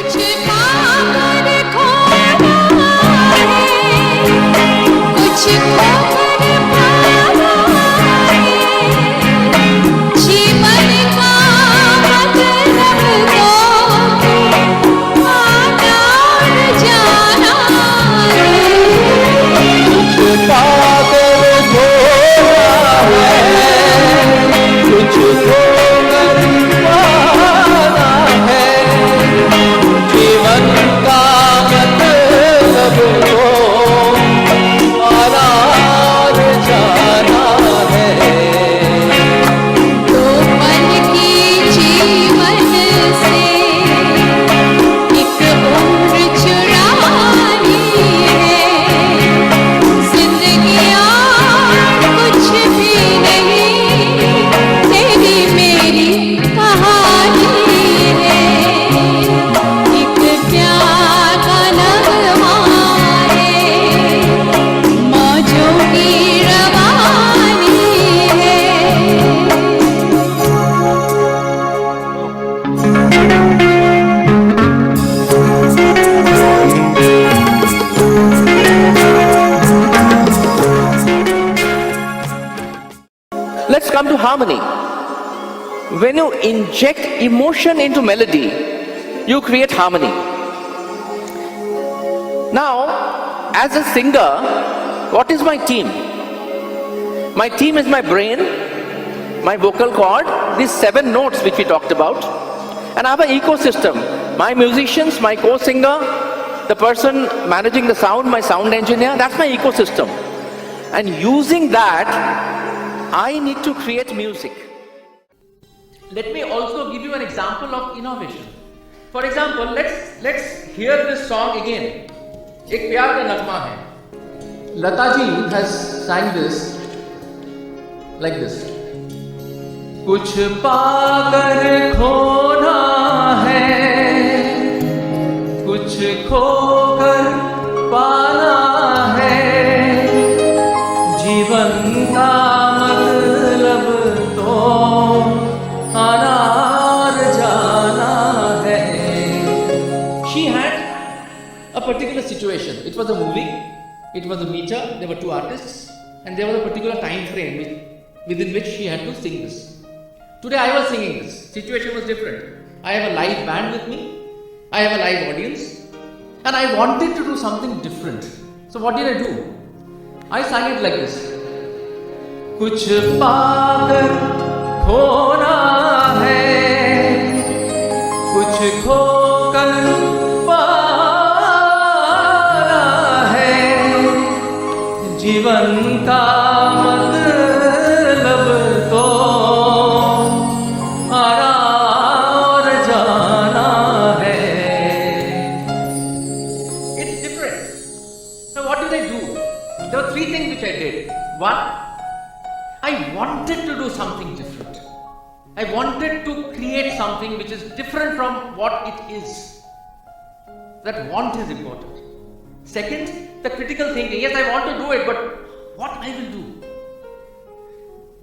कुछ पाकर खोना है, कुछ खोकर पाना है, जीवन का मतलब तो आना और जाना है। कुछ पाकर खोना है, कुछ खोकर पाना है, जीवन का मतलब तो आना और जाना है। दो पल की जीवन से एक उम्र चुरानी है, जिंदगी और कुछ भी नहीं, तेरी मेरी कहानी है। एक प्यार का नगमा है, मौजों की रवानी है। Let's come to harmony. When you inject emotion into melody, you create harmony. Now, as a singer, what is my team? My team is my brain, my vocal cord, these 7 notes which we talked about, and I have an ecosystem. My musicians, my co-singer, the person managing the sound, my sound engineer, that's my ecosystem. And using that, I need to create music. Let me also give you an example of innovation. For example, let's hear this song again. एक प्यार का नगमा है. Lata ji has sang this like this. कुछ पाकर खोना है, कुछ खोकर पाना है, जीवन का मतलब तो आना और जाना है. She had a particular situation. It was a movie, it was a meter, there were 2 artists, and there was a particular time frame within which she had to sing this. Today I was singing this. Situation was different. I have a live band with me, I have a live audience, and I wanted to do something different. So what did I do? I sang it like this. कुछ पाकर खोना है, कुछ खोकर पाना है, जीवन का मतलब तो आना और जाना है. It's different. So what did I do? There were 3 things which I did. 1, I wanted to do something different. I wanted to create something which is different from what it is. That want is important. Second, the critical thinking. Yes, I want to do it, but what I will do?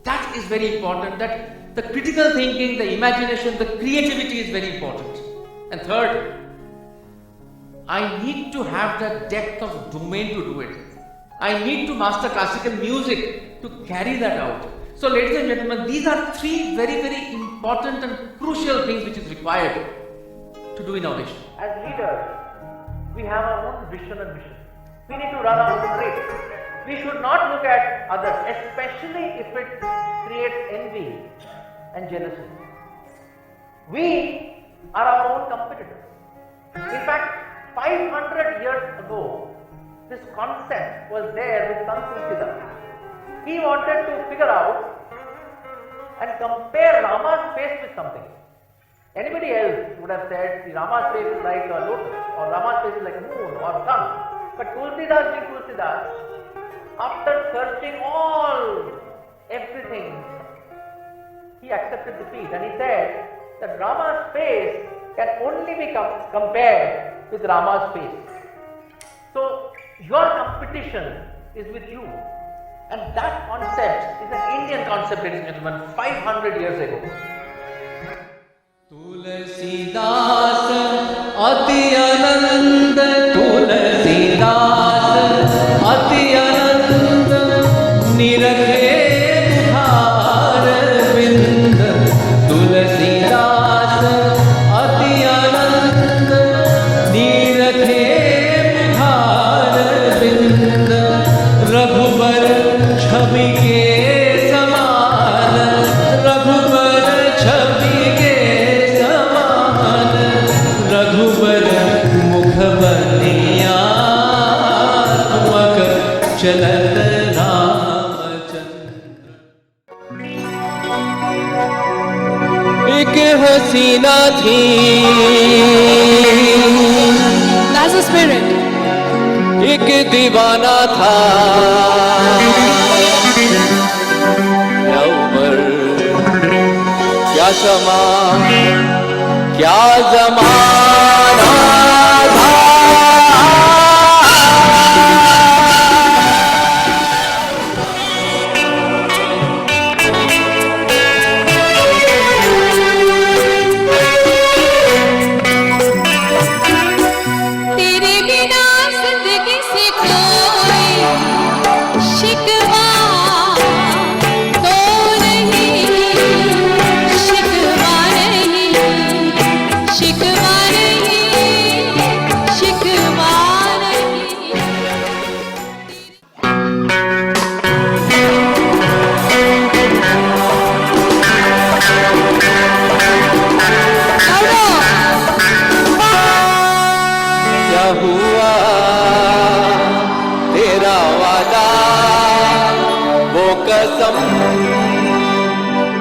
That is very important. That the critical thinking, the imagination, the creativity is very important. And third, I need to have the depth of domain to do it. I need to master classical music to carry that out. So ladies and gentlemen, these are 3 very, very important and crucial things which is required to do innovation. As leaders, we have our own vision and mission. We need to run our own race. We should not look at others, especially if it creates envy and jealousy. We are our own competitors. In fact, 500 years ago, this concept was there with Sant Tulsidas. He wanted to figure out and compare Rama's face with something. Anybody else would have said, Rama's face is like a lotus, or Rama's face is like a moon or sun. But Tulsidas being Tulsidas, after searching everything, he accepted defeat and he said that Rama's face can only be compared with Rama's face. So your competition is with you. And that concept is an Indian concept, ladies and gentlemen, 500 years ago. Tulsidas अति आनंद तुलसीदास अति आनंद निरखे मुखार बिंद तुलसीदास अति आनंद निरखे मुखार बिंद रघुबर छवि के समान रघुबर छवि के समान रघुबर मुख बनियात्मक चलत रामचंद्र। एक हसीना थी That's the spirit. एक दीवाना था क्या उम्र क्या समा क्या जमाना था तेरे बिना जिंदगी से कोई शिकवा तो नहीं, शिकवा नहीं, शिकवा नहीं, शिकवा नहीं। क्या हुआ तेरा वादा वो कसम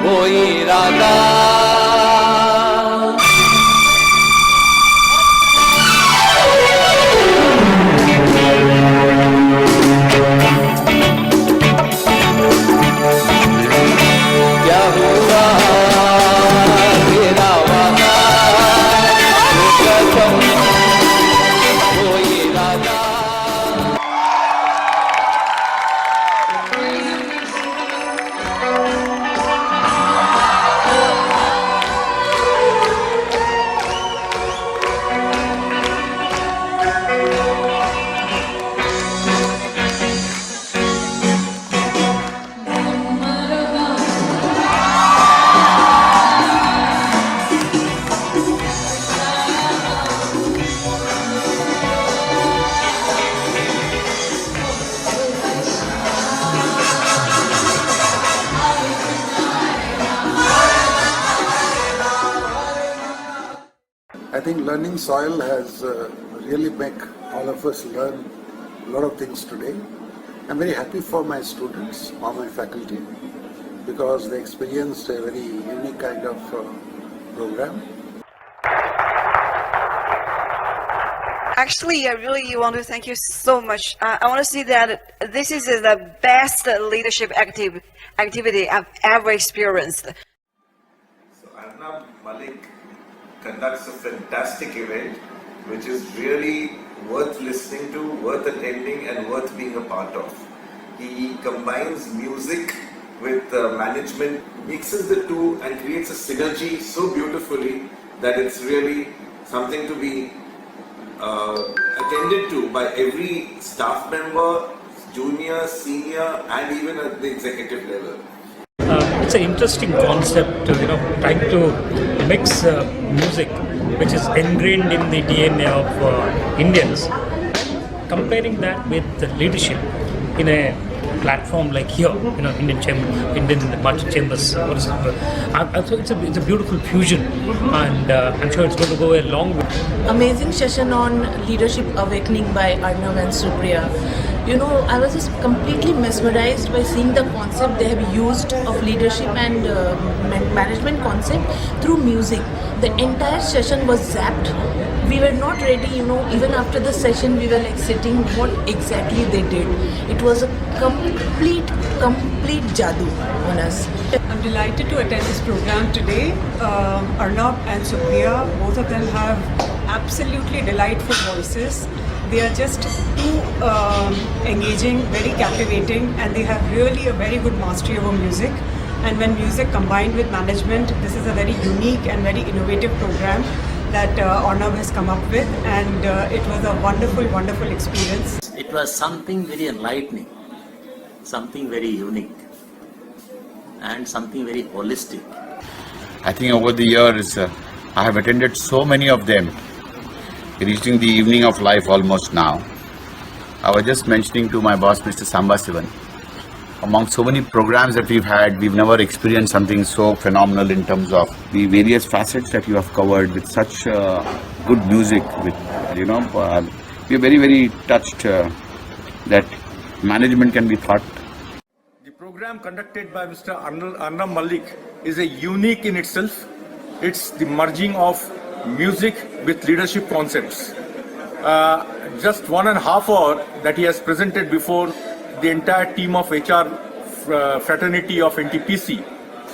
वो इरादा क्या हुआ तेरा वादा वो कसम वो इरादा I think learning soil has really make all of us learn a lot of things today. I'm very happy for my students, for my faculty, because they experienced a very unique kind of program. Actually, I really want to thank you so much. I want to say that this is the best leadership activity I've ever experienced. So Arnab Malik conducts a fantastic event which is really worth listening to, worth attending and worth being a part of. He combines music with management, mixes the two and creates a synergy so beautifully that it's really something to be attended to by every staff member, junior, senior and even at the executive level. It's an interesting concept, trying to mix music, which is ingrained in the DNA of Indians, comparing that with leadership in a platform like here, Indian Merchant Chambers. So it's a beautiful fusion, and I'm sure it's going to go a long way. Amazing session on leadership awakening by Arnav and Supriya. I was just completely mesmerized by seeing the concept they have used of leadership and management concept through music. The entire session was zapped. We were not ready, even after the session we were like sitting what exactly they did. It was a complete jadoo on us. I'm delighted to attend this program today. Arnab and Supriya, both of them have absolutely delightful voices. They are just too engaging, very captivating, and they have really a very good mastery over music. And when music combined with management, this is a very unique and very innovative program. that Arnav has come up with, and it was a wonderful, wonderful experience. It was something very enlightening, something very unique, and something very holistic. I think over the years, I have attended so many of them, reaching the evening of life almost now. I was just mentioning to my boss, Mr. Sambasivan, among so many programs that we've had, we've never experienced something so phenomenal in terms of the various facets that you have covered with such good music. With we're very, very touched that management can be thought. The program conducted by Mr. Arnav Malik is a unique in itself. It's the merging of music with leadership concepts. Just 1.5 hours that he has presented before the entire team of HR fraternity of NTPC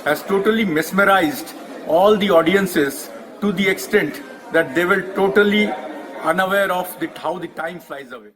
has totally mesmerized all the audiences to the extent that they were totally unaware of how the time flies away.